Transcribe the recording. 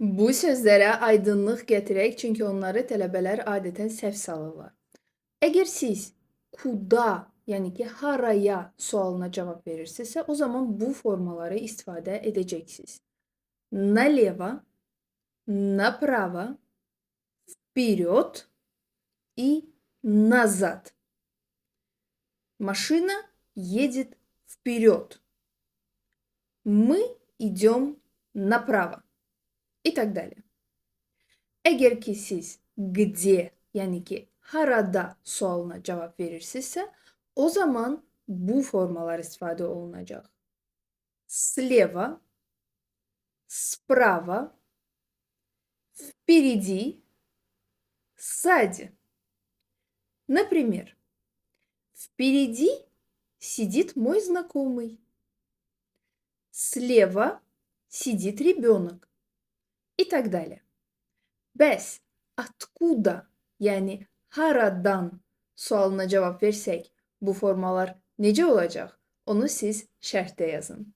Bu sözlərə aydınlıq gətirək, çünki onları tələbələr adətən səhv salırlar. Əgər siz kuda, yəni ki, haraya sualına cavab verirsinizsə, o zaman bu formaları istifadə edəcəksiniz. Налево, направо, вперед и назад. Машина едет вперед. Мы идем направо. И так далее. Əgər ki siz где, yəni ki, harada sualına cavab verirsinizsə, o zaman bu formalar istifadə olunacaq. Слева, справа, впереди, сзади. Например, впереди сидит мой знакомый. Слева сидит ребенок. И так далее. Bəs откуда, yəni haradan sualına cavab versək, bu formalar necə olacaq? Onu siz şərhdə yazın.